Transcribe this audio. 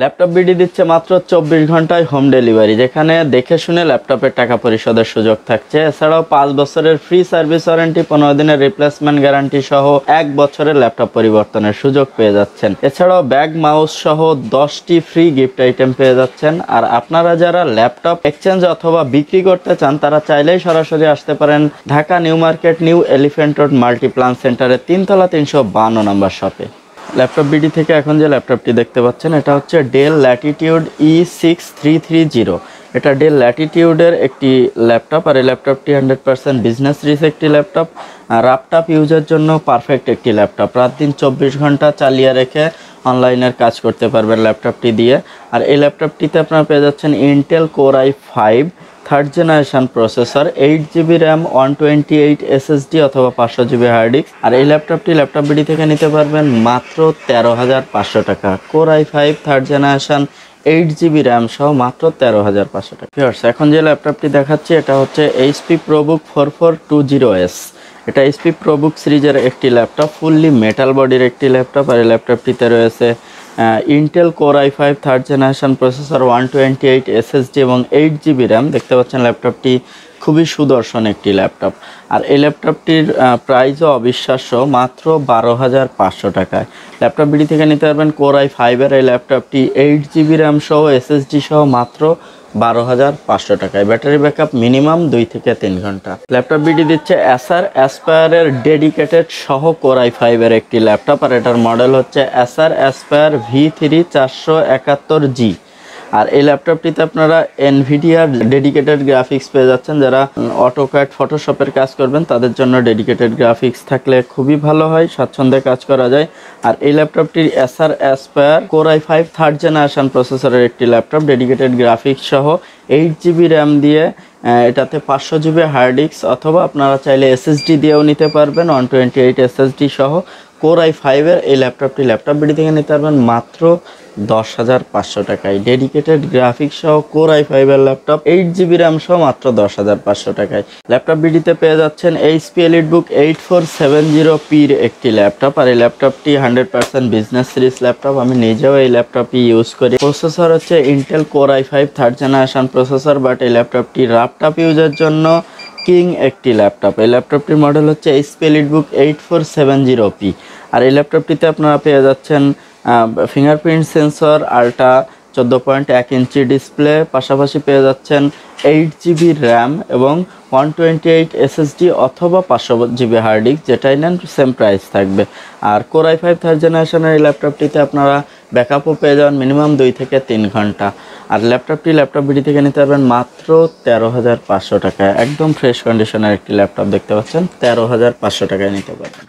Laptop BD দিচ্ছে মাত্র 24 ঘন্টায় হোম ডেলিভারি, যেখানে দেখে শুনে ল্যাপটপের টাকা পরিশোধের সুযোগ থাকছে। এছাড়াও 5 বছরের ফ্রি সার্ভিস ওয়ারেন্টি, 15 দিনের রিপ্লেসমেন্ট গ্যারান্টি সহ 1 বছরের ল্যাপটপ পরিবর্তনের সুযোগ পেয়ে যাচ্ছেন। এছাড়াও ব্যাগ, মাউস সহ 10টি ফ্রি গিফট আইটেম পেয়ে যাচ্ছেন। আর আপনারা যারা ল্যাপটপ এক্সচেঞ্জ অথবা বিক্রি করতে চান তারা চাইলেই সরাসরি আসতে পারেন Dhaka new market, new elephant road Multiplan সেন্টারের 3 তলা 352 নম্বর শপে। ল্যাপটপ বিডি থেকে এখন যে ল্যাপটপটি দেখতে পাচ্ছেন এটা হচ্ছে ডেল ল্যাটিটিউড E6330। এটা ডেল ল্যাটিটিউডের একটি ল্যাপটপ, আর এই ল্যাপটপটি 100% বিজনেস রিচ একটি ল্যাপটপ। ল্যাপটপ ইউজের জন্য পারফেক্ট একটি ল্যাপটপ। রাত দিন 24 ঘন্টা চালিয়ে রেখে অনলাইনের কাজ করতে পারবেন ল্যাপটপটি দিয়ে। আর এই ল্যাপটপটিতে আপনারা পেয়ে যাচ্ছেন Intel core i5 third generation processor, 8GB RAM, 128 SSD অথবা 500GB হার্ড ডিস্ক। আর এই ল্যাপটপটি ল্যাপটপ বিডি থেকে নিতে পারবেন মাত্র 13,500 টাকা। Core i5 third generation, 8GB RAM সহ মাত্র 13,500 টাকা। এখন যে ল্যাপটপটি দেখাচ্ছি এটা হচ্ছে HP ProBook 4420S। এটা HP ProBook সিরিজের একটি ল্যাপটপ, ফুললি মেটাল বডির একটি ল্যাপটপ। আর এই ল্যাপটপটিতে রয়েছে Intel core i5 third generation processor, 128 SSD এবং 8GB র্যাম। দেখতে পাচ্ছেন ল্যাপটপটি খুবই সুদর্শন একটি ল্যাপটপ। আর এই ল্যাপটপটির প্রাইসও অবিশ্বাস্য, মাত্র 12,500 টাকায়। ল্যাপটপ বিডি থেকে নিতে পারবেন কোর i5-এর এই ল্যাপটপটি 8GB র্যাম সহ SSD সহ মাত্র 12,500 টাকায়। ব্যাটারি ব্যাকআপ মিনিমাম 2 থেকে 3 ঘন্টা। ল্যাপটপ বিডি দিচ্ছে Acer Aspire-এর ডেডিকেটেড সহ কোর i5-এর একটি ল্যাপটপ, আর এটার মডেল হচ্ছে Acer Aspire V3 471G। আর এই ল্যাপটপটিতে আপনারা এনভিডিয়ার ডেডিকেটেড গ্রাফিক্স পেয়ে যাচ্ছেন। যারা অটোক্যাড, ফটোশপের কাজ করবেন তাদের জন্য ডেডিকেটেড গ্রাফিক্স থাকলে খুবই ভালো হয়, স্বাচ্ছন্দ্যে কাজ করা যায়। আর এই ল্যাপটপটির Acer Aspire core i5 third generation প্রসেসরের একটি ল্যাপটপ, ডেডিকেটেড গ্রাফিক্স সহ 8GB র্যাম দিয়ে, এটাতে 500GB হার্ড ডিস্ক অথবা আপনারা চাইলে SSD দিয়েও নিতে পারবেন, 128 SSD সহ কোর i5-এর এই ল্যাপটপটি ল্যাপটপ বিডি থেকে নিতে পারবেন মাত্র 10,500 টাকায়। ডেডিকেটেড গ্রাফিক্স সহ কোর i5-এর ল্যাপটপ, 8GB র্যাম সহ মাত্র 10,500 টাকায়। ল্যাপটপ বিডিতে পেয়ে যাচ্ছেন HP EliteBook 8470P-র একটি ল্যাপটপ। আর এই ল্যাপটপটি 100% বিজনেস সিরিজ ল্যাপটপ। আমি নিজেও এই ল্যাপটপটি ইউজ করি। প্রসেসর হচ্ছে Intel core i5 third generation processor, but এই ল্যাপটপটি ল্যাপটপ ইউজের জন্য কিং একটি ল্যাপটপ। এই ল্যাপটপটির মডেল হচ্ছে HP EliteBook 8470P। আর এই ল্যাপটপটিতে আপনারা পেয়ে যাচ্ছেন fingerprint sensor, ultra 14.1 inch display, পাশাপাশি পেয়ে যাচ্ছেন 8GB র্যাম এবং 128 SSD অথবা 500GB হার্ড ডিস্ক, যেটাই নেন সেম প্রাইস থাকবে। আর কোর i5 থার্ড জেনারেশনের এই ল্যাপটপটিতে আপনারা ব্যাকআপও পেয়ে যাবেন মিনিমাম 2 থেকে 3 ঘন্টা। আর ল্যাপটপটি ল্যাপটপ বিডি থেকে নিতে পারবেন মাত্র 13,500 টাকায়। একদম ফ্রেশ কন্ডিশনের একটি ল্যাপটপ দেখতে পাচ্ছেন, 13,500 টাকায় নিতে পারবেন।